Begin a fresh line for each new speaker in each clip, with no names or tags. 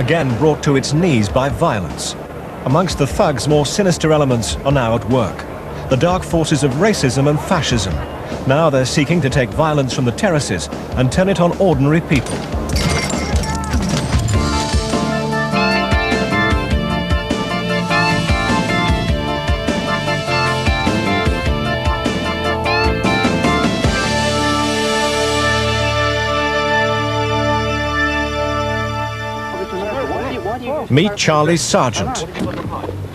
again brought to its knees by violence. Amongst the thugs, more sinister elements are now at work. The dark forces of racism and fascism. Now they're seeking to take violence from the terraces and turn it on ordinary people. Meet Charlie Sargent.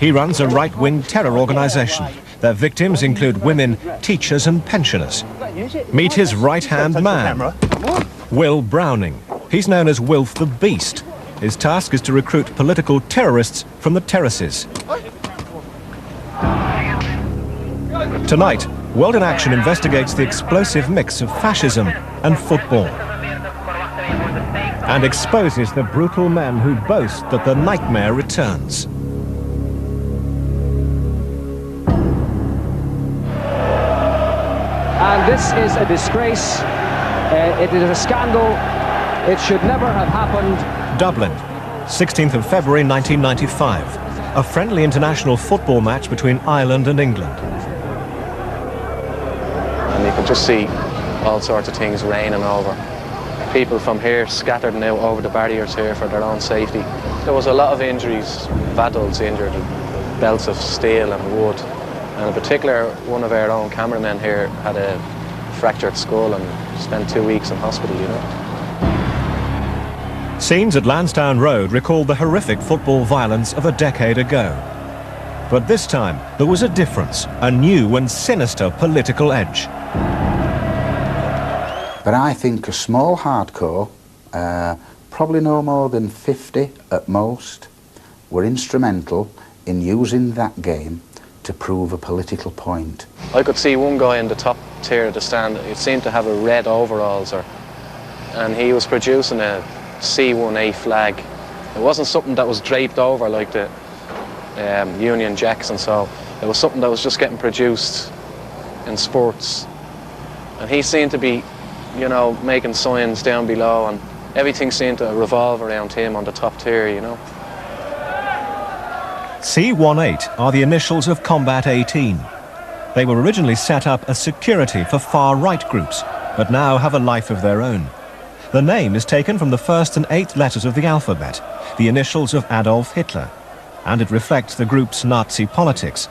He runs a right-wing terror organisation. Their victims include women, teachers and pensioners. Meet his right-hand man, Will Browning. He's known as Wilf the Beast. His task is to recruit political terrorists from the terraces. Tonight, World in Action investigates the explosive mix of fascism and football, and exposes the brutal men who boast that the nightmare returns.
And this is a disgrace. It is a scandal. It should never have happened.
Dublin, 16th of February 1995. A friendly international football match between Ireland and England.
And you can just see all sorts of things raining over. People from here scattered now over the barriers here for their own safety. There was a lot of injuries, adults injured, belts of steel and wood. And in particular, one of our own cameramen here had a fractured skull and spent 2 weeks in hospital, you know.
Scenes at Lansdowne Road recalled the horrific football violence of a decade ago. But this time, there was a difference, a new and sinister political edge.
But I think a small hardcore, probably no more than 50 at most, were instrumental in using that game to prove a political point.
I could see one guy in the top tier of the stand, it seemed to have a red overalls, and he was producing a C1A flag. It wasn't something that was draped over like the Union Jacks and so. It was something that was just getting produced in sports. And he seemed to be, you know, making signs down below, and everything seemed to revolve around him on the top tier, you know.
C18 are the initials of Combat 18. They were originally set up as security for far-right groups, but now have a life of their own. The name is taken from the first and 8th letters of the alphabet, the initials of Adolf Hitler, and it reflects the group's Nazi politics.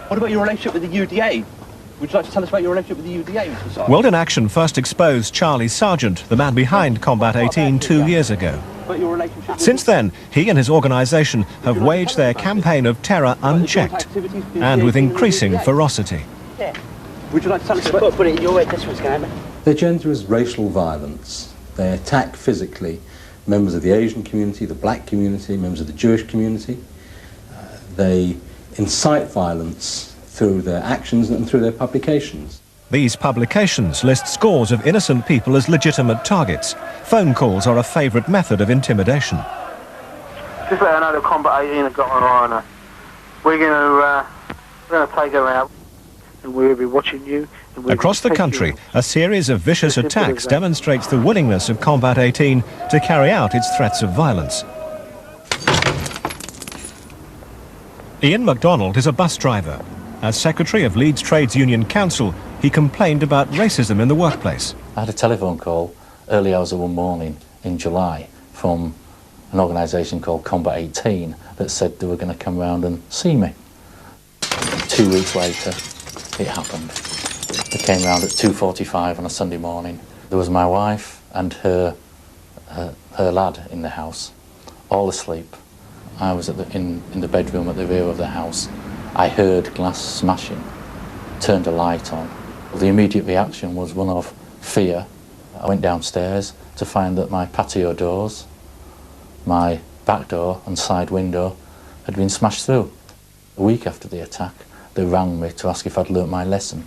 What about your relationship with the UDA? Would you like to tell us about your relationship with the UDA, Mr. Sargent?
World in Action first exposed Charlie Sargent, the man behind Combat 18, 2 years ago. Since then, he and his organisation have waged their campaign of terror unchecked and with increasing ferocity.
Would you like to tell us about... Put it in your way, this one's going.
Their agenda is racial violence. They attack physically members of the Asian community, the black community, members of the Jewish community. They incite violence through their actions and through their publications.
These publications list scores of innocent people as legitimate targets. Phone calls are a favourite method of intimidation.
Just let her know that Combat 18 have got on. We're going to take her out, and we'll be watching you.
Across the country, a series of vicious attacks demonstrates the willingness of Combat 18 to carry out its threats of violence. Ian MacDonald is a bus driver. As secretary of Leeds Trades Union Council, he complained about racism in the workplace.
I had a telephone call early hours of one morning in July from an organisation called Combat 18 that said they were going to come round and see me. 2 weeks later, it happened. They came round at 2:45 on a Sunday morning. There was my wife and her lad in the house, all asleep. I was in the bedroom at the rear of the house. I heard glass smashing, turned a light on. The immediate reaction was one of fear. I went downstairs to find that my patio doors, my back door and side window had been smashed through. A week after the attack, they rang me to ask if I'd learnt my lesson.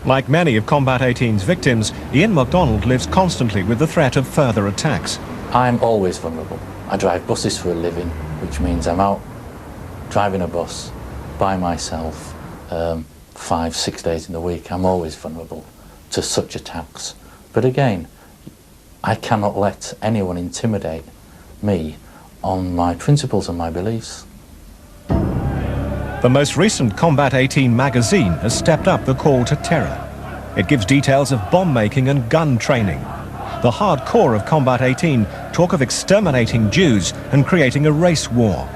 Like many of Combat 18's victims, Ian MacDonald lives constantly with the threat of further attacks.
I'm always vulnerable. I drive buses for a living, which means I'm out driving a bus by myself 5-6 days in the week. I'm always vulnerable to such attacks. But again, I cannot let anyone intimidate me on my principles and my beliefs.
The most recent Combat 18 magazine has stepped up the call to terror. It gives details of bomb making and gun training. The hardcore of Combat 18 talk of exterminating Jews and creating a race war.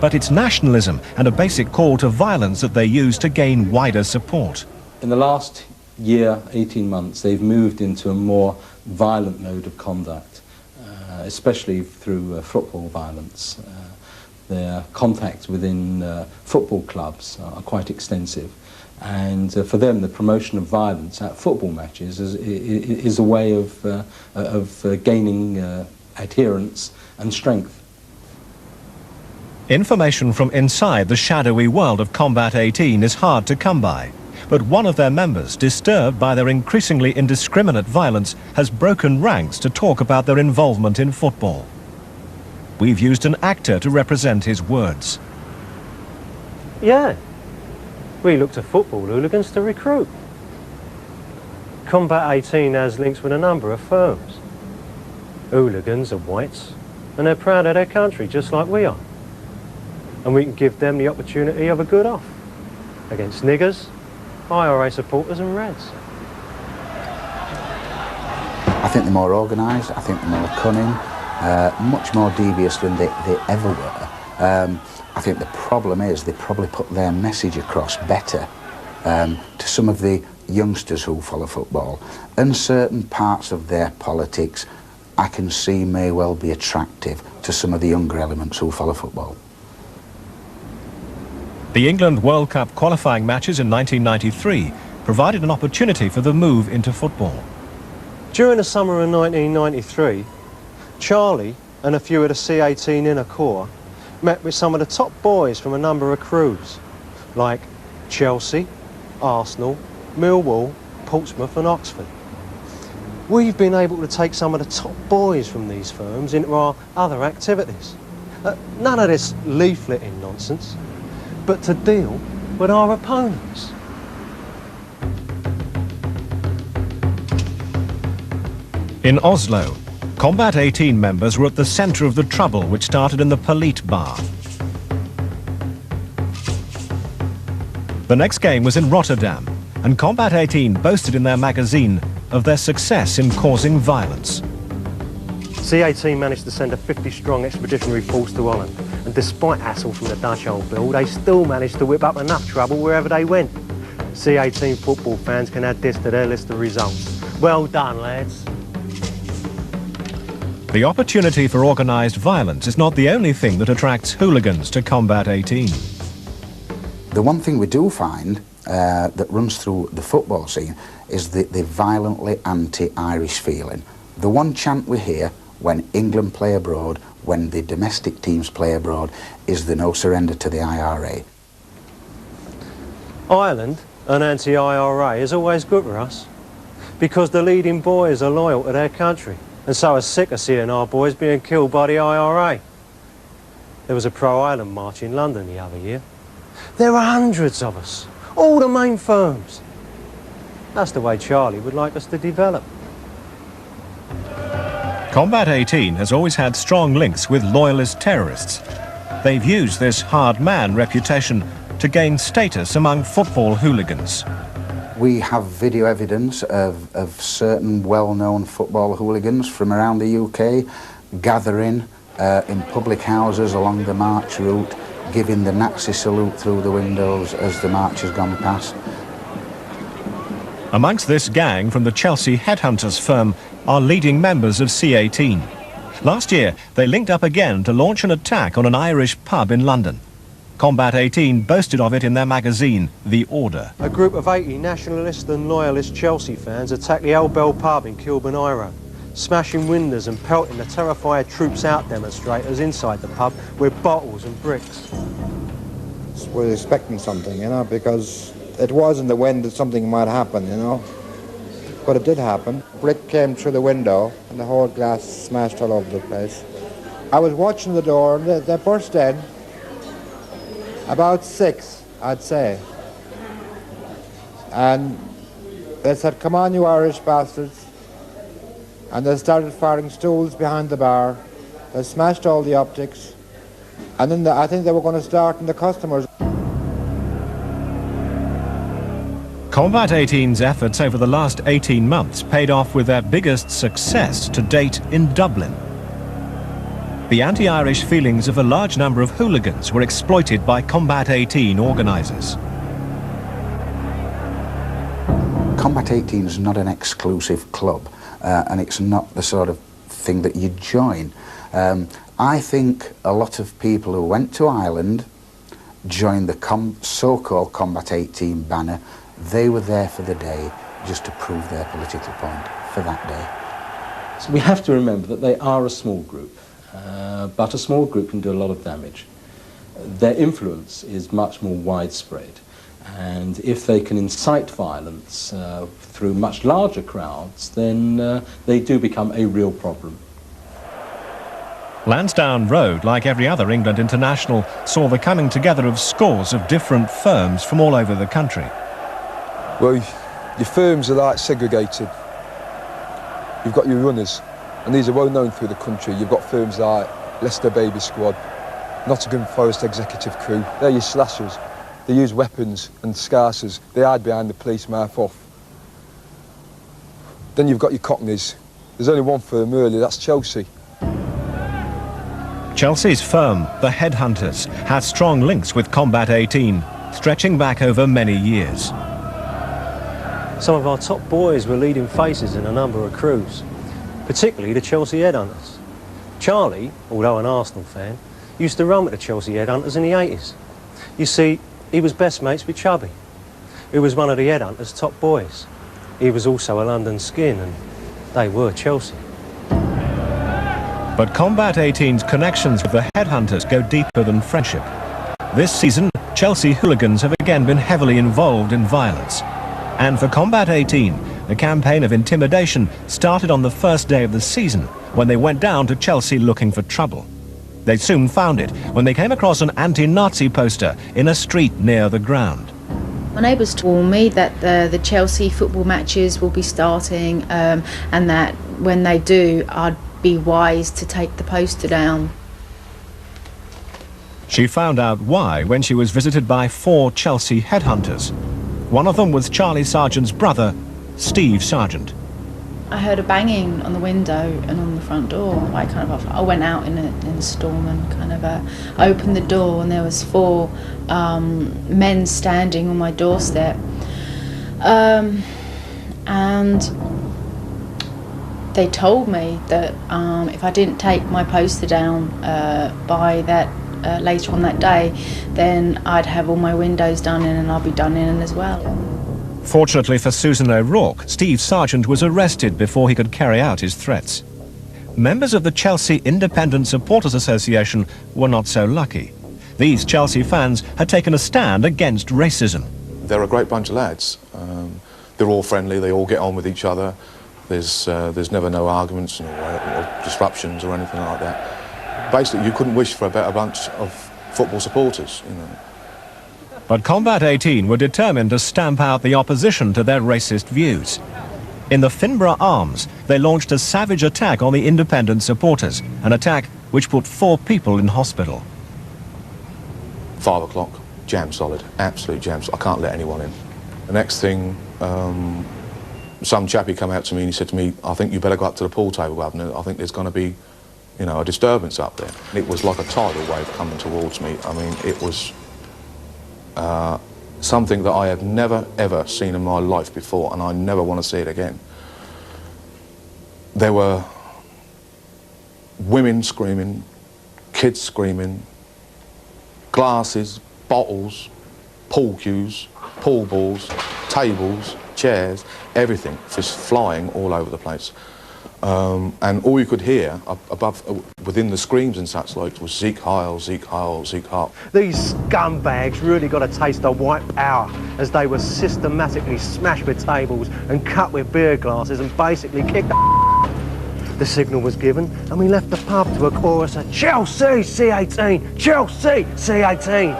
But it's nationalism and a basic call to violence that they use to gain wider support.
In the last year, 18 months, they've moved into a more violent mode of conduct, especially through football violence. Their contacts within football clubs are quite extensive. And for them, the promotion of violence at football matches is a way of gaining adherence and strength.
Information from inside the shadowy world of Combat 18 is hard to come by. But one of their members, disturbed by their increasingly indiscriminate violence, has broken ranks to talk about their involvement in football. We've used an actor to represent his words.
Yeah. We look to football hooligans to recruit. Combat 18 has links with a number of firms. Hooligans are whites, and they're proud of their country just like we are. And we can give them the opportunity of a good off against niggers, IRA supporters and Reds.
I think they're more organised, I think they're more cunning, much more devious than they ever were. I think the problem is they probably put their message across better to some of the youngsters who follow football. And certain parts of their politics I can see may well be attractive to some of the younger elements who follow football.
The England World Cup qualifying matches in 1993 provided an opportunity for the move into football.
During the summer of 1993, Charlie and a few of the C18 inner core met with some of the top boys from a number of crews, like Chelsea, Arsenal, Millwall, Portsmouth and Oxford. We've been able to take some of the top boys from these firms into our other activities. None of this leafleting nonsense, but to deal with our opponents.
In Oslo, Combat 18 members were at the centre of the trouble which started in the Polite bar. The next game was in Rotterdam, and Combat 18 boasted in their magazine of their success in causing violence.
C18 managed to send a 50-strong expeditionary force to Holland, and despite hassle from the Dutch old bill, they still managed to whip up enough trouble wherever they went. C18 football fans can add this to their list of results. Well done, lads.
The opportunity for organised violence is not the only thing that attracts hooligans to Combat 18.
The one thing we do find that runs through the football scene is the violently anti-Irish feeling. The one chant we hear when England play abroad, when the domestic teams play abroad, is the no surrender to the IRA.
Ireland, an anti-IRA, is always good for us, because the leading boys are loyal to their country, and so are sick of seeing our boys being killed by the IRA. There was a pro-Ireland march in London the other year. There were hundreds of us, all the main firms. That's the way Charlie would like us to develop.
Combat 18 has always had strong links with loyalist terrorists. They've used this hard man reputation to gain status among football hooligans.
We have video evidence of certain well-known football hooligans from around the UK gathering in public houses along the march route, giving the Nazi salute through the windows as the march has gone past.
Amongst this gang from the Chelsea headhunters firm are leading members of C18. Last year, they linked up again to launch an attack on an Irish pub in London. Combat 18 boasted of it in their magazine, The Order.
A group of 80 nationalist and loyalist Chelsea fans attacked the Old Bell pub in Kilburn Iro, smashing windows and pelting the terrified Troops Out demonstrators inside the pub with bottles and bricks.
We're expecting something, you know, because it was in the wind that something might happen, you know. But it did happen. Brick came through the window and the whole glass smashed all over the place. I was watching the door and they burst in. About 6, I'd say. And they said, "Come on, you Irish bastards." and they started firing stools behind the bar. They smashed all the optics, and then I think they were going to start in the customers.
Combat 18's efforts over the last 18 months paid off with their biggest success to date in Dublin. The anti-Irish feelings of a large number of hooligans were exploited by Combat 18 organisers.
Combat 18 is not an exclusive club, and it's not the sort of thing that you join. I think a lot of people who went to Ireland joined the so-called Combat 18 banner. They were there for the day, just to prove their political point for that day.
So we have to remember that they are a small group, but a small group can do a lot of damage. Their influence is much more widespread, and if they can incite violence through much larger crowds, then they do become a real problem.
Lansdowne Road, like every other England international, saw the coming together of scores of different firms from all over the country.
Well, your firms are like segregated. You've got your runners, and these are well known through the country. You've got firms like Leicester Baby Squad, Nottingham Forest Executive Crew. They're your slashers. They use weapons and scarcers. They hide behind the police mouth off. Then you've got your Cockneys. There's only one firm really, that's Chelsea.
Chelsea's firm, the Headhunters, had strong links with Combat 18, stretching back over many years.
Some of our top boys were leading faces in a number of crews, particularly the Chelsea Headhunters. Charlie, although an Arsenal fan, used to run with the Chelsea Headhunters in the 80s. You see, he was best mates with Chubby, who was one of the Headhunters' top boys. He was also a London skin, and they were Chelsea.
But Combat 18's connections with the Headhunters go deeper than friendship. This season, Chelsea hooligans have again been heavily involved in violence. And for Combat 18, the campaign of intimidation started on the first day of the season, when they went down to Chelsea looking for trouble. They soon found it when they came across an anti-Nazi poster in a street near the ground.
My neighbours told me that the Chelsea football matches will be starting, and that when they do, I'd be wise to take the poster down.
She found out why when she was visited by 4 Chelsea Headhunters. One of them was Charlie Sargent's brother, Steve Sargent.
I heard a banging on the window and on the front door. I went out in a storm and opened the door, and there was 4 men standing on my doorstep. And they told me that if I didn't take my poster down by that later on that day, then I'd have all my windows done in, and I'll be done in as well.
Fortunately for Susan O'Rourke, Steve Sargent was arrested before he could carry out his threats. Members of the Chelsea Independent Supporters Association were not so lucky. These Chelsea fans had taken a stand against racism.
They're a great bunch of lads. They're all friendly, they all get on with each other. There's never no arguments or disruptions or anything like that. Basically, you couldn't wish for a better bunch of football supporters, you know.
But Combat 18 were determined to stamp out the opposition to their racist views. In the Finborough Arms, they launched a savage attack on the independent supporters, an attack which put 4 people in hospital.
5 o'clock, jam solid, absolute jam solid. I can't let anyone in. The next thing, some chappie come out to me and he said to me, I think you better go up to the pool table, Governor. I think there's going to be, you know, a disturbance up there. It was like a tidal wave coming towards me. I mean, it was something that I have never, ever seen in my life before, and I never want to see it again. There were women screaming, kids screaming, glasses, bottles, pool cues, pool balls, tables, chairs, everything just flying all over the place. And all you could hear within the screams and such like was Sieg Heil, Sieg Heil, Sieg Heil.
These scumbags really got a taste of white power as they were systematically smashed with tables and cut with beer glasses and basically kicked the signal was given, and we left the pub to a chorus of Chelsea C18, Chelsea C18.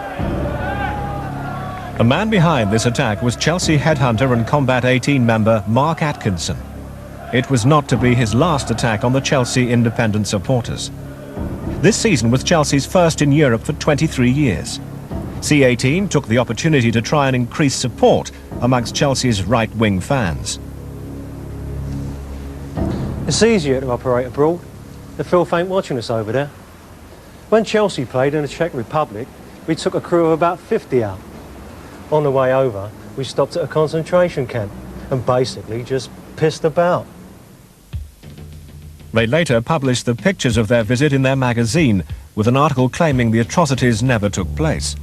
The man behind this attack was Chelsea Headhunter and Combat 18 member Mark Atkinson. It was not to be his last attack on the Chelsea independent supporters. This season was Chelsea's first in Europe for 23 years. C18 took the opportunity to try and increase support amongst Chelsea's right-wing fans.
It's easier to operate abroad. The filth ain't watching us over there. When Chelsea played in the Czech Republic, we took a crew of about 50 out. On the way over, we stopped at a concentration camp and basically just pissed about.
They later published the pictures of their visit in their magazine, with an article claiming the atrocities never took place.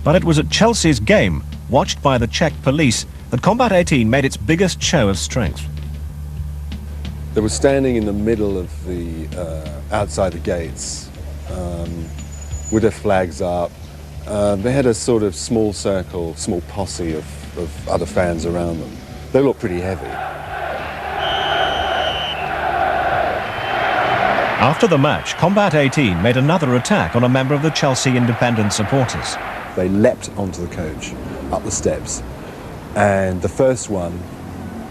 But it was at Chelsea's game, watched by the Czech police, that Combat 18 made its biggest show of strength.
They were standing in the middle of the, outside the gates, with their flags up. They had a sort of small circle, small posse of other fans around them. They looked pretty heavy.
After the match, Combat 18 made another attack on a member of the Chelsea independent supporters.
They leapt onto the coach, up the steps, and the first one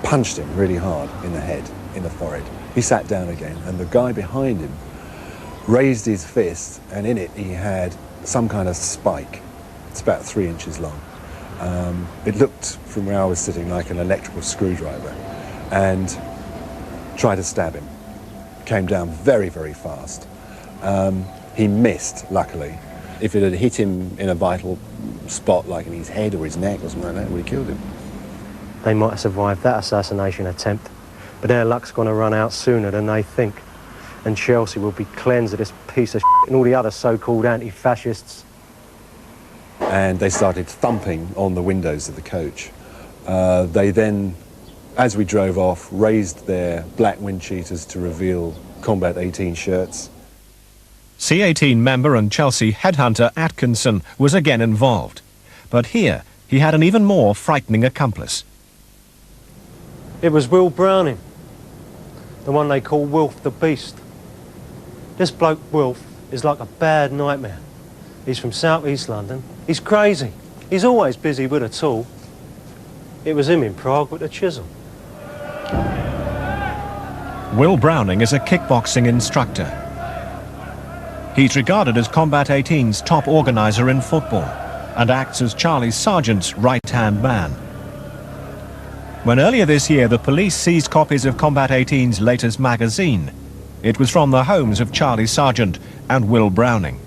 punched him really hard in the head, in the forehead. He sat down again, and the guy behind him raised his fist, and in it he had some kind of spike. It's about 3 inches long. It looked, from where I was sitting, like an electrical screwdriver, and tried to stab him. Came down very, very fast. He missed, luckily. If it had hit him in a vital spot, like in his head or his neck or something like that, it would have killed him.
They might have survived that assassination attempt, but their luck's going to run out sooner than they think. And Chelsea will be cleansed of this piece of shit and all the other so-called anti-fascists.
And they started thumping on the windows of the coach. They then, as we drove off, raised their black wind cheaters to reveal Combat 18 shirts.
C18 member and Chelsea headhunter Atkinson was again involved. But here, he had an even more frightening accomplice.
It was Will Browning, the one they call Wilf the Beast. This bloke Wilf is like a bad nightmare. He's from South East London. He's crazy. He's always busy with a tool. It was him in Prague with a chisel.
Will Browning is a kickboxing instructor. He's regarded as Combat 18's top organiser in football and acts as Charlie Sargent's right-hand man. When earlier this year the police seized copies of Combat 18's latest magazine, it was from the homes of Charlie Sargent and Will Browning.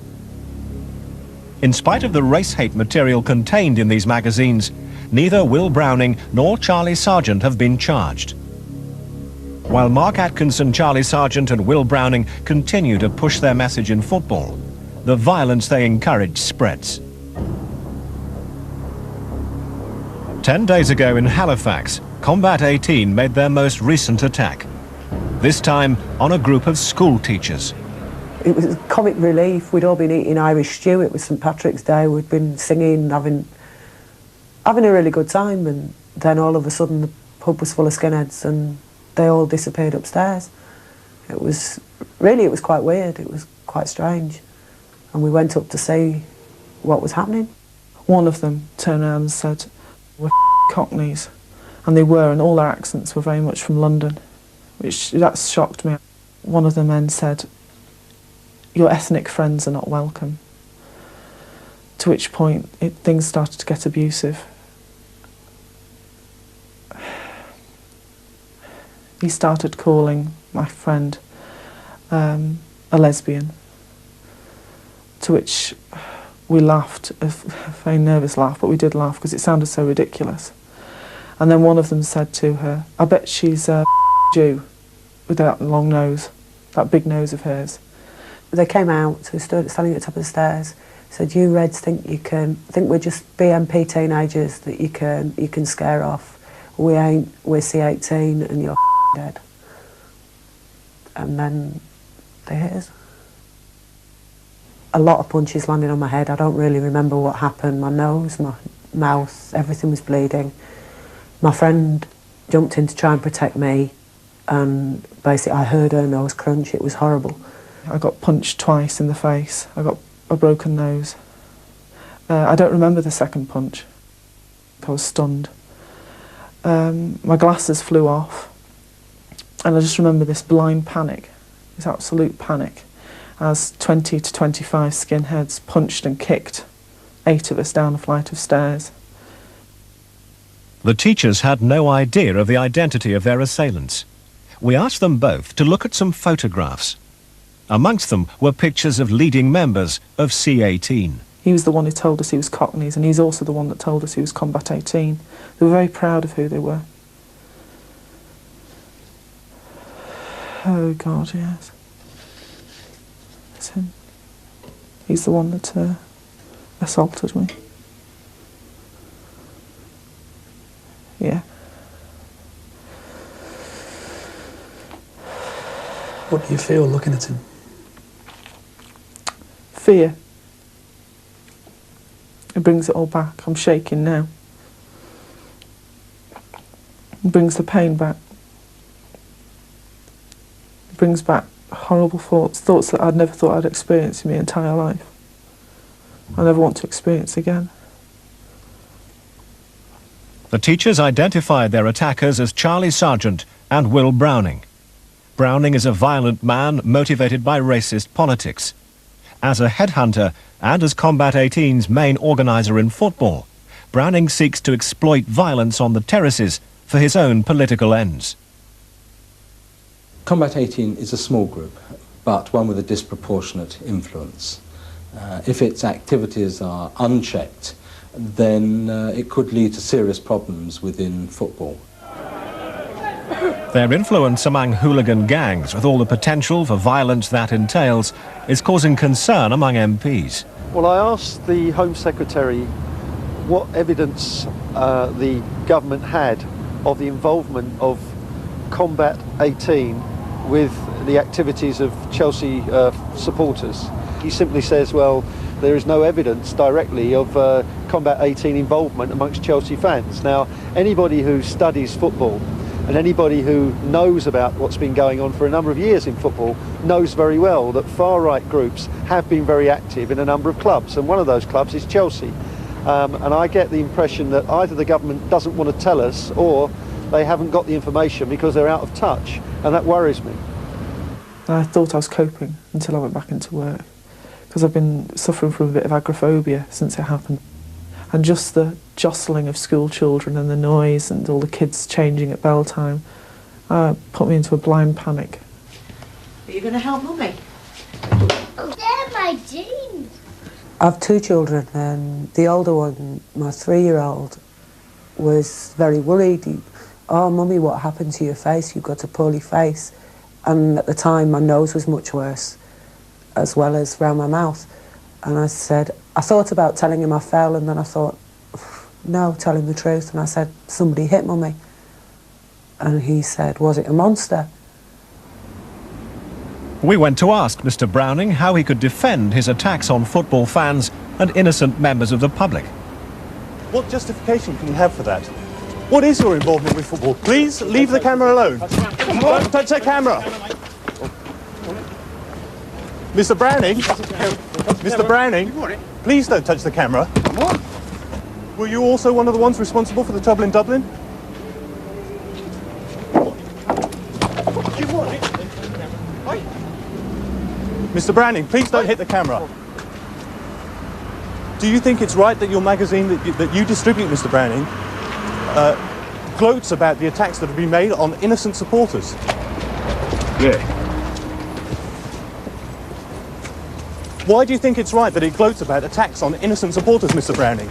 In spite of the race-hate material contained in these magazines, neither Will Browning nor Charlie Sargent have been charged. While Mark Atkinson, Charlie Sargent and Will Browning continue to push their message in football, the violence they encourage spreads. 10 days ago in Halifax, Combat 18 made their most recent attack, this time on a group of school teachers.
It was comic relief. We'd all been eating Irish stew. It was St Patrick's Day. We'd been singing, having a really good time, and then all of a sudden the pub was full of skinheads and they all disappeared upstairs. It was quite weird. It was quite strange. And we went up to see what was happening.
One of them turned around and said, "We're Cockneys." And they were, and all their accents were very much from London, that shocked me. One of the men said, "Your ethnic friends are not welcome." To which point things started to get abusive. He started calling my friend a lesbian, to which we laughed, a very nervous laugh, but we did laugh because it sounded so ridiculous. And then one of them said to her, "I bet she's a Jew with that long nose, that big nose of hers."
They came out, so standing at the top of the stairs, said, "You Reds think we're just BNP teenagers that you can scare off. We ain't, we're C18 and you're dead." And then they hit us. A lot of punches landed on my head. I don't really remember what happened. My nose, my mouth, everything was bleeding. My friend jumped in to try and protect me, and basically I heard her nose crunch. It was horrible.
I got punched twice in the face. I got a broken nose. I don't remember the second punch. I was stunned. My glasses flew off. And I just remember this blind panic, this absolute panic, as 20 to 25 skinheads punched and kicked 8 of us down a flight of stairs.
The teachers had no idea of the identity of their assailants. We asked them both to look at some photographs. Amongst them were pictures of leading members of C18.
He was the one who told us he was Cockneys, and he's also the one that told us he was Combat 18. They were very proud of who they were. Oh God, yes. It's him. He's the one that assaulted me. Yeah.
What do you feel looking at him?
Fear. It brings it all back. I'm shaking now. It brings the pain back. It brings back horrible thoughts that I'd never thought I'd experience in my entire life. I never want to experience again.
The teachers identified their attackers as Charlie Sargent and Will Browning. Browning is a violent man motivated by racist politics. As a headhunter and as Combat 18's main organiser in football, Browning seeks to exploit violence on the terraces for his own political ends.
Combat 18 is a small group, but one with a disproportionate influence. If its activities are unchecked, then it could lead to serious problems within football.
Their influence among hooligan gangs, with all the potential for violence that entails, is causing concern among MPs.
Well, I asked the Home Secretary what evidence the government had of the involvement of Combat 18 with the activities of Chelsea supporters. He simply says, well, there is no evidence directly of Combat 18 involvement amongst Chelsea fans. Now, anybody who studies football and anybody who knows about what's been going on for a number of years in football knows very well that far-right groups have been very active in a number of clubs, and one of those clubs is Chelsea. And I get the impression that either the government doesn't want to tell us or they haven't got the information because they're out of touch, and that worries me.
I thought I was coping until I went back into work, because I've been suffering from a bit of agoraphobia since it happened. And just the jostling of school children and the noise and all the kids changing at bell time put me into a blind panic.
Are you going to help Mummy?
They're my jeans.
I have 2 children, and the older one, my 3-year-old, was very worried. Oh, Mummy, what happened to your face? You've got a poorly face. And at the time, my nose was much worse, as well as round my mouth. And I said, I thought about telling him I fell, and then I thought, no, tell him the truth. And I said, somebody hit Mummy. And he said, was it a monster?
We went to ask Mr. Browning how he could defend his attacks on football fans and innocent members of the public.
What justification can you have for that? What is your involvement with football? Please leave the camera alone. Don't touch that camera. Mr. Browning, Mr. Browning, please don't touch the camera. Were you also one of the ones responsible for the trouble in Dublin? Mr. Browning, please don't hit the camera. Do you think it's right that your magazine that you distribute, Mr. Browning, gloats about the attacks that have been made on innocent supporters?
Yeah.
Why do you think it's right that it gloats about attacks on innocent supporters, Mr. Browning?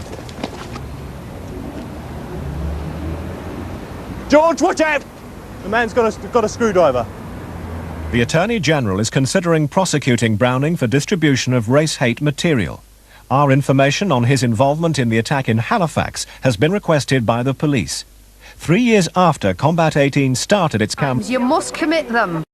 George, watch out! The man's got a screwdriver.
The Attorney General is considering prosecuting Browning for distribution of race-hate material. Our information on his involvement in the attack in Halifax has been requested by the police. 3 years after Combat 18 started its campaign,
You must commit them.